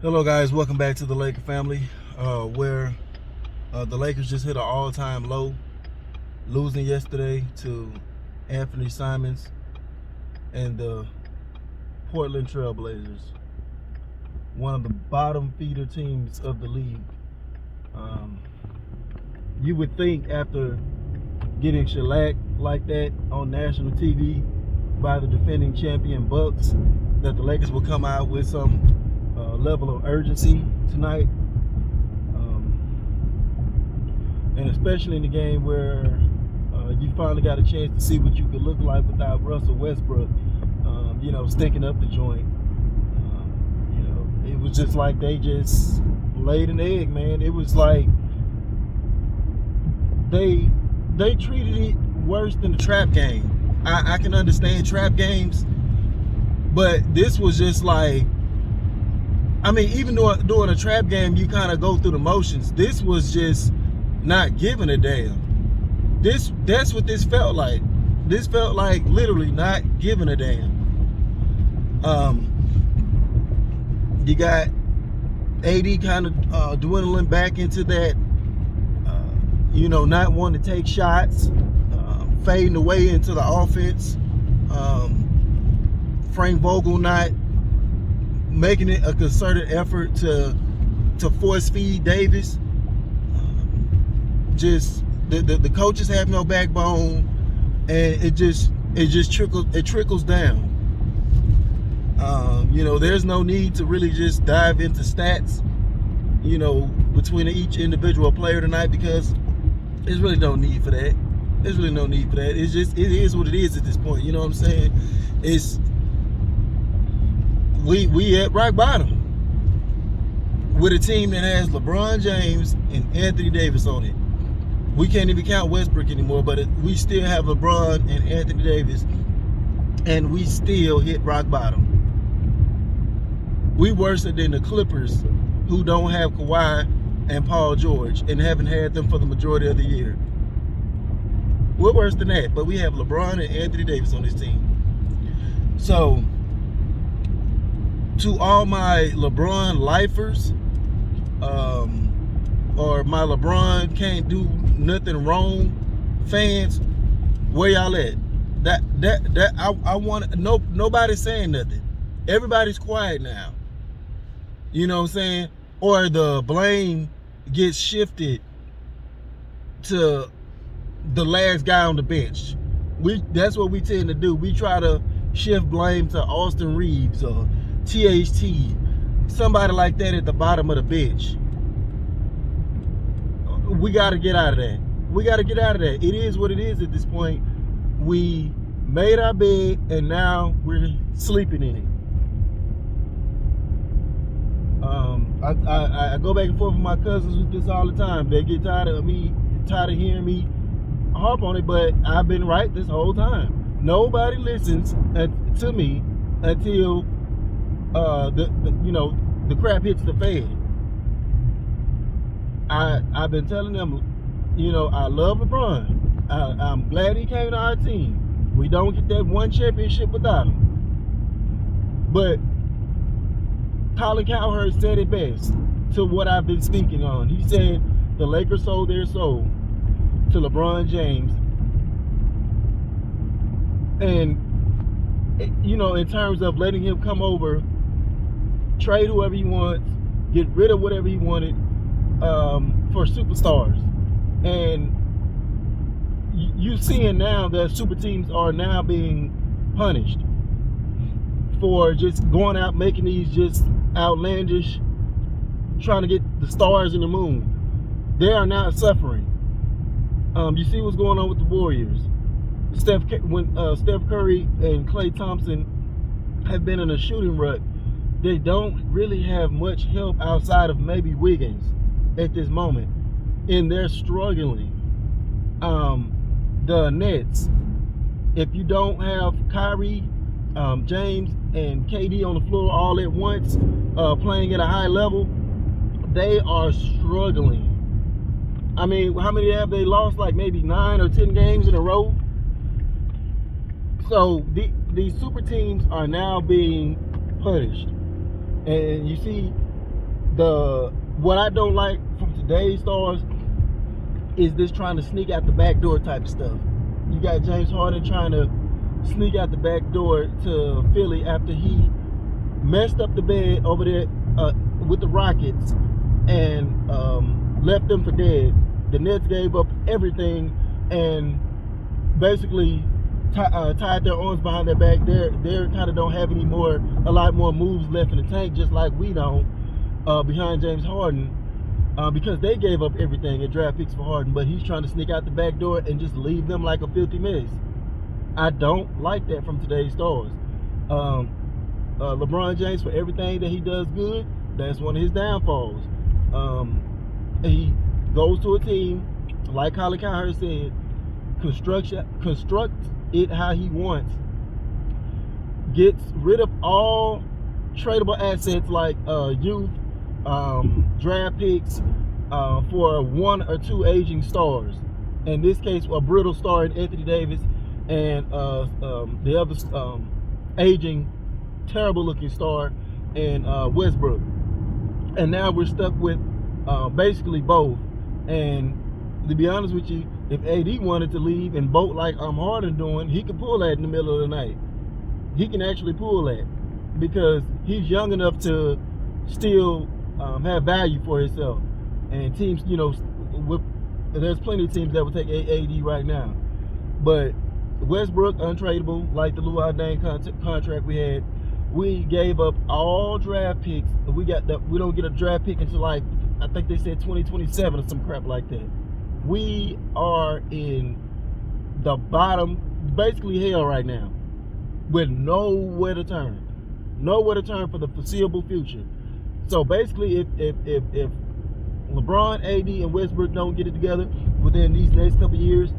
Hello guys, welcome back to the Laker family, where the Lakers just hit an all-time low, losing yesterday to Anthony Simons and the Portland Trailblazers, one of the bottom feeder teams of the league. You would think after getting shellacked like that on national TV by the defending champion Bucks that the Lakers will come out with some level of urgency tonight. And especially in the game where you finally got a chance to see what you could look like without Russell Westbrook, stinking up the joint. It was just like they just laid an egg, man. It was like they treated it worse than the trap game. I can understand trap games, but this was just like, I mean, even during a trap game, you kind of go through the motions. This was just not giving a damn. That's what this felt like. This felt like literally not giving a damn. You got AD kind of dwindling back into that, not wanting to take shots, fading away into the offense. Frank Vogel not making it a concerted effort to force feed Davis. Just the coaches have no backbone, and it trickles down. There's no need to really just dive into stats, between each individual player tonight, because there's really no need for that. There's really no need for that. It is what it is at this point. You know what I'm saying? It's we at rock bottom with a team that has LeBron James and Anthony Davis on it. We can't even count Westbrook anymore, but we still have LeBron and Anthony Davis, and we still hit rock bottom. We worse than the Clippers, who don't have Kawhi and Paul George and haven't had them for the majority of the year. We're worse than that, but we have LeBron and Anthony Davis on this team. So, to all my LeBron lifers, or my LeBron can't do nothing wrong fans, where y'all at? I want nobody's saying nothing. Everybody's quiet now. You know what I'm saying? Or the blame gets shifted to the last guy on the bench. That's what we tend to do. We try to shift blame to Austin Reeves or THT, somebody like that at the bottom of the bench. We got to get out of that. We got to get out of that. It is what it is at this point. We made our bed, and now we're sleeping in it. I go back and forth with my cousins with this all the time. They get tired of hearing me harp on it, but I've been right this whole time. Nobody listens to me until the crap hits the fan. I've been telling them, I love LeBron. I'm glad he came to our team. We don't get that one championship without him. But Colin Cowherd said it best to what I've been speaking on. He said the Lakers sold their soul to LeBron James. And, in terms of letting him come over, trade whoever he wants, get rid of whatever he wanted, for superstars. And you seeing now that super teams are now being punished for just going out making these just outlandish, trying to get the stars in the moon. They are now suffering. You see what's going on with the Warriors. Steph Curry and Klay Thompson have been in a shooting rut. They don't really have much help outside of maybe Wiggins at this moment, and they're struggling. The Nets, if you don't have Kyrie, James, and KD on the floor all at once, playing at a high level, they are struggling. I mean, how many have they lost? Like maybe 9 or 10 games in a row. So these super teams are now being punished. And you see what I don't like from today's stars is this trying to sneak out the back door type of stuff. You got James Harden trying to sneak out the back door to Philly after he messed up the bed over there with the Rockets and left them for dead. The Nets gave up everything and basically tied their arms behind their back. They kind of don't have a lot more moves left in the tank, just like we don't behind James Harden, because they gave up everything in draft picks for Harden, but he's trying to sneak out the back door and just leave them like a filthy mess. I don't like that from today's stars. LeBron James, for everything that he does good, that's one of his downfalls. He goes to a team, like Colin Cowherd said, construct it how he wants, gets rid of all tradable assets like youth, draft picks for one or two aging stars. In this case, a brittle star in Anthony Davis and the other aging, terrible looking star in Westbrook. And now we're stuck with basically both. And to be honest with you, if AD wanted to leave and bolt like Harden doing, he could pull that in the middle of the night. He can actually pull that because he's young enough to still have value for himself. And teams, there's plenty of teams that would take AD right now. But Westbrook, untradeable, like the Luol Deng contract we had. We gave up all draft picks. We don't get a draft pick until I think they said 2027 or some crap like that. We are in the bottom, basically hell right now, with nowhere to turn for the foreseeable future. So basically, if LeBron, AD, and Westbrook don't get it together within these next couple of years,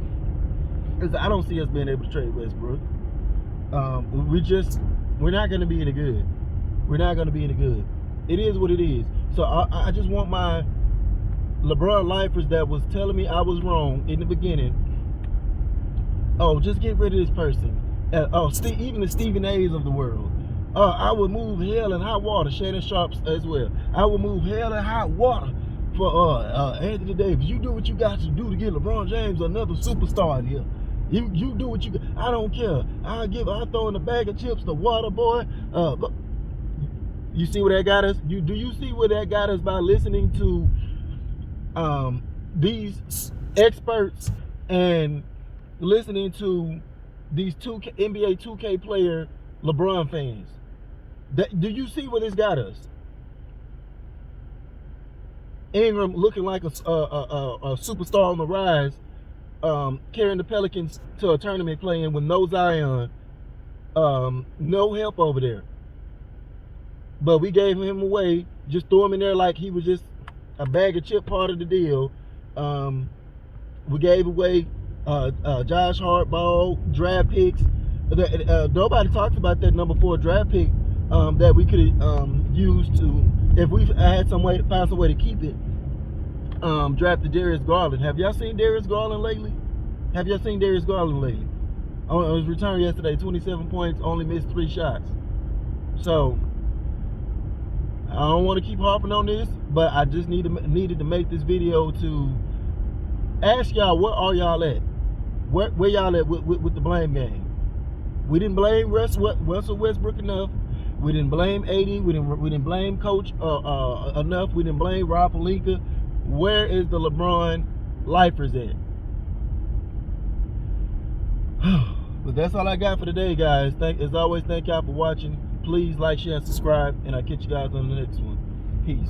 I don't see us being able to trade Westbrook. We're not going to be any good. We're not going to be any good. It is what it is. So I just want my LeBron lifers that was telling me I was wrong in the beginning. Oh, just get rid of this person. Even the Stephen A's of the world. I would move hell and hot water. Shannon Sharp as well. I would move hell and hot water for Anthony Davis. You do what you got to do to get LeBron James another superstar in here. You do what you got. I don't care. I'll throw in a bag of chips, the water boy. Look, you see where that got us? Do you see where that got us by listening to these experts and listening to these NBA 2K player LeBron fans? Do you see where this got us? Ingram looking like a superstar on the rise, carrying the Pelicans to a tournament playing with no Zion, no help over there. But we gave him away, just threw him in there like he was just a bag of chip part of the deal. We gave away Josh Hart, draft picks. Nobody talks about that number 4 draft pick that we could use to, if we had some way to find some way to keep it. Drafted Darius Garland. Have y'all seen Darius Garland lately? On his return yesterday, 27 points, only missed 3 shots. So I don't want to keep harping on this, but I just needed to make this video to ask y'all, where are y'all at? Where y'all at with the blame game? We didn't blame Russell Westbrook enough. We didn't blame AD. We didn't blame Coach enough. We didn't blame Rob Pelinka. Where is the LeBron lifers at? But that's all I got for today, guys. As always, thank y'all for watching. Please like, share, and subscribe, and I'll catch you guys on the next one. Peace.